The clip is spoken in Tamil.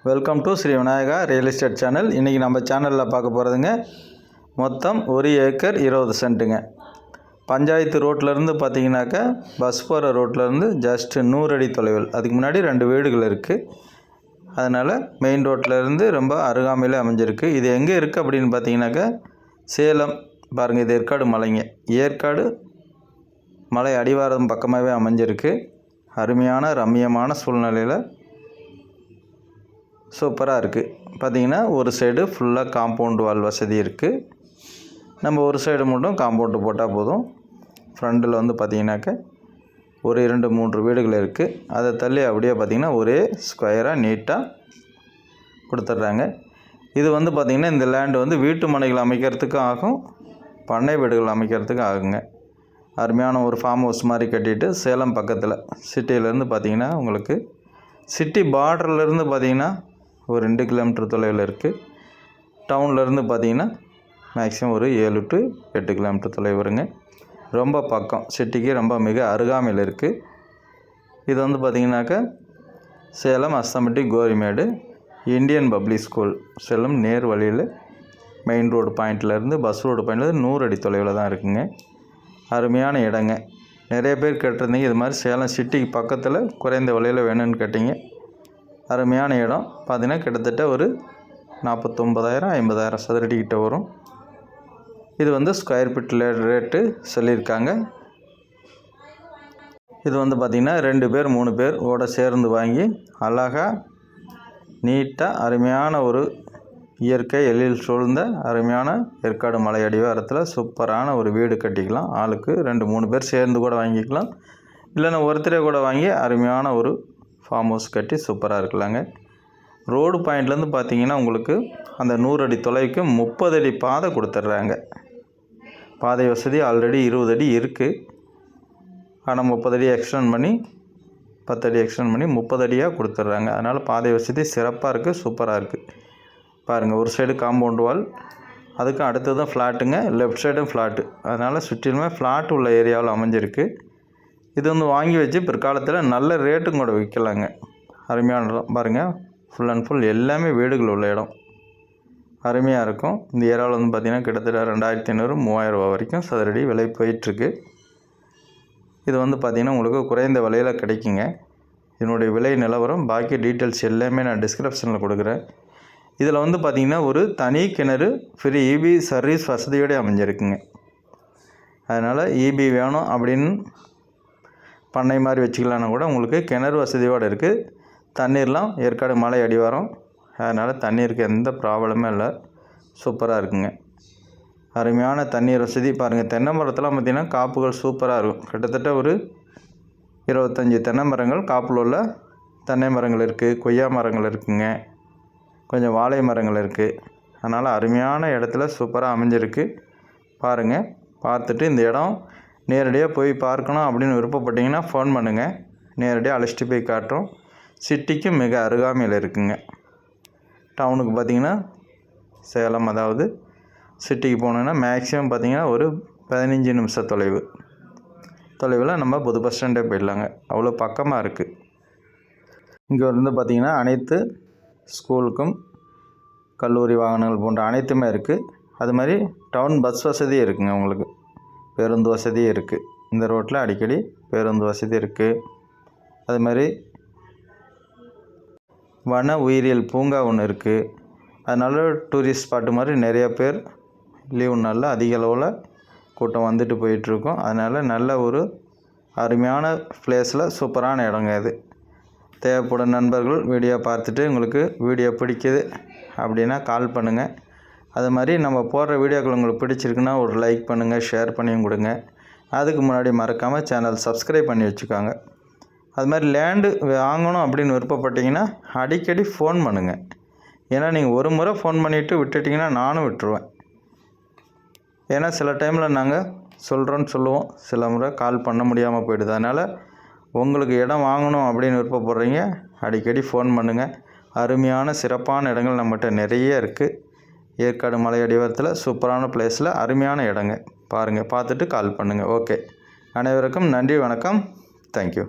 Welcome to Sri Vinayaka real estate channel. இன்றைக்கி நம்ம சேனலில் பார்க்க போகிறதுங்க மொத்தம் 1 ஏக்கர் 20 சென்ட்டுங்க. பஞ்சாயத்து ரோட்லேருந்து பார்த்தீங்கன்னாக்கா பஸ் போகிற ரோட்லேருந்து ஜஸ்ட் 100 அடி தொலைவில். அதுக்கு முன்னாடி 2 வீடுகள் இருக்குது. அதனால் மெயின் ரோட்லேருந்து ரொம்ப அருகாமையில் அமைஞ்சிருக்கு. இது எங்கே இருக்குது அப்படின்னு பார்த்தீங்கன்னாக்கா சேலம். பாருங்கள், இது ஏற்காடு மலைங்க. ஏற்காடு மலை அடிவாரம் பக்கமாகவே அமைஞ்சிருக்கு. அருமையான ரம்மியமான சூழ்நிலையில் சூப்பராக இருக்குது. பார்த்திங்கன்னா ஒரு சைடு ஃபுல்லாக காம்பவுண்ட் வால் வசதி இருக்குது. நம்ம ஒரு சைடு மட்டும் காம்பவுண்டு போட்டால் போதும். ஃப்ரண்டில் வந்து பார்த்திங்கனாக்கா ஒரு 2-3 வீடுகள் இருக்குது. அதை தள்ளி அப்படியே பார்த்திங்கன்னா ஒரே ஸ்கொயராக நீட்டாக கொடுத்துட்றாங்க. இது வந்து பார்த்திங்கன்னா இந்த லேண்டு வந்து வீட்டு மனைகள் அமைக்கிறதுக்கும் ஆகும், பண்ணை வீடுகள் அமைக்கிறதுக்கும் ஆகுங்க. அருமையான ஒரு ஃபார்ம் ஹவுஸ் மாதிரி கட்டிட்டு சேலம் பக்கத்தில் சிட்டியிலேருந்து பார்த்திங்கன்னா உங்களுக்கு சிட்டி பார்டர்லேருந்து பார்த்திங்கன்னா ஒரு 2 கிலோமீட்டர் தொலைவில் இருக்குது. டவுன்லேருந்து பார்த்திங்கன்னா மேக்ஸிமம் ஒரு 7 to 8 கிலோமீட்டர் தொலைவு வருங்க. ரொம்ப பக்கம், சிட்டிக்கு ரொம்ப மிக அருகாமையில் இருக்குது. இது வந்து பார்த்திங்கனாக்கா Salem Asthampatti Gorimedu Indian public school செல்லும் நேர் வழியில் மெயின் ரோடு பாயிண்ட்லேருந்து பஸ் ரோடு பாயிண்ட்லேருந்து 100 அடி தொலைவில் தான் இருக்குங்க. அருமையான இடங்க. நிறைய பேர் கேட்டிருந்தீங்க இது மாதிரி சேலம் சிட்டிக்கு பக்கத்தில் குறைந்த விலையில் வேணும்னு கேட்டிங்க. அருமையான இடம். பார்த்திங்கன்னா கிட்டத்தட்ட ஒரு 49,000-50,000 சதுரடி கிட்ட வரும். இது வந்து ஸ்கொயர் ஃபீட்டில் ரேட்டு சொல்லியிருக்காங்க. இது வந்து பார்த்திங்கன்னா 2 பேர் 3 பேர் ஓட சேர்ந்து வாங்கி அழகாக நீட்டாக அருமையான ஒரு இயற்கை எழில் சூழ்ந்த அருமையான ஏற்காடு மலை அடிவாரத்தில் சூப்பரான ஒரு வீடு கட்டிக்கலாம். ஆளுக்கு 2-3 பேர் சேர்ந்து கூட வாங்கிக்கலாம். இல்லைன்னா ஒருத்தரே கூட வாங்கி அருமையான ஒரு ஃபார்ம் ஹவுஸ் கட்டி சூப்பராக இருக்கலாங்க. ரோடு பாயிண்ட்லேருந்து பார்த்தீங்கன்னா உங்களுக்கு அந்த 100 அடி தொலைவுக்கு 30 அடி பாதை கொடுத்துட்றாங்க. பாதை வசதி ஆல்ரெடி 20 அடி இருக்குது. ஆனால் 30 அடி எக்ஸ்டெண்ட் பண்ணி 10 அடி எக்ஸ்டெண்ட் பண்ணி 30 அடியாக கொடுத்துட்றாங்க. அதனால் பாதை வசதி சிறப்பாக இருக்குது, சூப்பராக இருக்குது. பாருங்கள், ஒரு சைடு காம்பவுண்ட் வால், அதுக்கு அடுத்தது ஃப்ளாட்டுங்க, லெஃப்ட் சைடும் ஃப்ளாட்டு. அதனால் சுற்றிலுமே ஃப்ளாட் உள்ள ஏரியாவில் அமைஞ்சிருக்கு. இது வந்து வாங்கி வச்சு பிற்காலத்தில் நல்ல ரேட்டும் கூட விற்கலாங்க. அருமையான இடம் பாருங்கள். ஃபுல் அண்ட் ஃபுல் எல்லாமே வீடுகள் உள்ள இடம். அருமையாக இருக்கும். இந்த ஏரியாவில் வந்து பார்த்திங்கன்னா கிட்டத்தட்ட 2,500-3,000 ரூபா வரைக்கும் சதுரடி விலை போயிட்டுருக்கு. இது வந்து பார்த்திங்கன்னா உங்களுக்கு குறைந்த விலையில் கிடைக்குங்க. இதனுடைய விலை நிலவரம் பாக்கி டீட்டெயில்ஸ் எல்லாமே நான் டிஸ்கிரிப்ஷனில் கொடுக்குறேன். இதில் வந்து பார்த்திங்கன்னா ஒரு தனி கிணறு ஃப்ரீ இபி சர்வீஸ் வசதியோடு அமைஞ்சிருக்குங்க. அதனால் இபி வேணும் அப்படின்னு பண்ணை மாதிரி வச்சுக்கலான்னா கூட உங்களுக்கு கிணறு வசதியோடு இருக்குது. தண்ணீர்லாம் ஏற்காடு மலை அடிவாரம், அதனால் தண்ணீருக்கு எந்த ப்ராப்ளமே இல்லை, சூப்பராக இருக்குங்க. அருமையான தண்ணீர் வசதி. பாருங்கள், தென்னை மரத்தெல்லாம் பார்த்திங்கன்னா காப்புகள் சூப்பராக இருக்கும். கிட்டத்தட்ட ஒரு 25 தென்னை மரங்கள் காப்பில் உள்ள தென்னை மரங்கள் இருக்குது. கொய்யா மரங்கள் இருக்குங்க, கொஞ்சம் வாழை மரங்கள் இருக்குது. அதனால் அருமையான இடத்துல சூப்பராக அமைஞ்சிருக்கு. பாருங்கள், பார்த்துட்டு இந்த இடம் நேரடியாக போய் பார்க்கணும் அப்படின்னு விருப்பப்பட்டிங்கன்னா ஃபோன் பண்ணுங்கள். நேரடியாக அழைச்சிட்டு போய் காட்டுறோம். சிட்டிக்கு மிக அருகாமையில் இருக்குங்க. டவுனுக்கு பார்த்திங்கன்னா சேலம், அதாவது சிட்டிக்கு போகணுன்னா மேக்ஸிமம் பார்த்திங்கன்னா ஒரு 15 நிமிஷம் தொலைவில் நம்ம புது பஸ் ஸ்டாண்டே போயிடலாங்க. அவ்வளோ பக்கமாக இருக்குது. இங்கே வந்து பார்த்திங்கன்னா அனைத்து ஸ்கூலுக்கும் கல்லூரி வாகனங்கள் போன்ற அனைத்துமே இருக்குது. அது மாதிரி டவுன் பஸ் வசதியும் இருக்குங்க. உங்களுக்கு பேருந்து வசதியும் இருக்குது. இந்த ரோட்டில் அடிக்கடி பேருந்து வசதி இருக்குது. அது மாதிரி வன உயிரியல் பூங்கா ஒன்று இருக்குது. அதனால் டூரிஸ்ட் ஸ்பாட்டு மாதிரி நிறைய பேர் லீவு நாளில் அதிக அளவில் கூட்டம் வந்துட்டு போயிட்டுருக்கோம். அதனால் நல்ல ஒரு அருமையான பிளேஸில் சூப்பரான இடங்க இது. தேவைப்படும் நண்பர்கள் வீடியோ பார்த்துட்டு உங்களுக்கு வீடியோ பிடிக்குது அப்படின்னா கால் பண்ணுங்கள். அது மாதிரி நம்ம போடுற வீடியோக்கள் உங்களுக்கு பிடிச்சிருக்குன்னா ஒரு லைக் பண்ணுங்கள், ஷேர் பண்ணியும் கொடுங்க. அதுக்கு முன்னாடி மறக்காமல் சேனல் சப்ஸ்கிரைப் பண்ணி வச்சுக்கோங்க. அது மாதிரி லேண்டு வாங்கணும் அப்படின்னு விருப்பப்பட்டிங்கன்னா அடிக்கடி ஃபோன் பண்ணுங்கள். ஏன்னா நீங்கள் ஒரு முறை ஃபோன் பண்ணிவிட்டு விட்டுட்டிங்கன்னா நானும் விட்டுருவேன். ஏன்னா சில டைமில் நாங்கள் சொல்லுவோம், சில முறை கால் பண்ண முடியாமல் போயிடுது. அதனால் உங்களுக்கு இடம் வாங்கணும் அப்படின்னு விருப்பப்படுறீங்க அடிக்கடி ஃபோன் பண்ணுங்கள். அருமையான சிறப்பான இடங்கள் நம்மகிட்ட நிறைய இருக்குது. ஏற்காடு மலை அடிவாரத்தில் சூப்பரான பிளேஸில் அருமையான இடங்க. பாருங்கள், பார்த்துட்டு கால் பண்ணுங்கள். ஓகே, அனைவருக்கும் நன்றி, வணக்கம், தேங்க்யூ.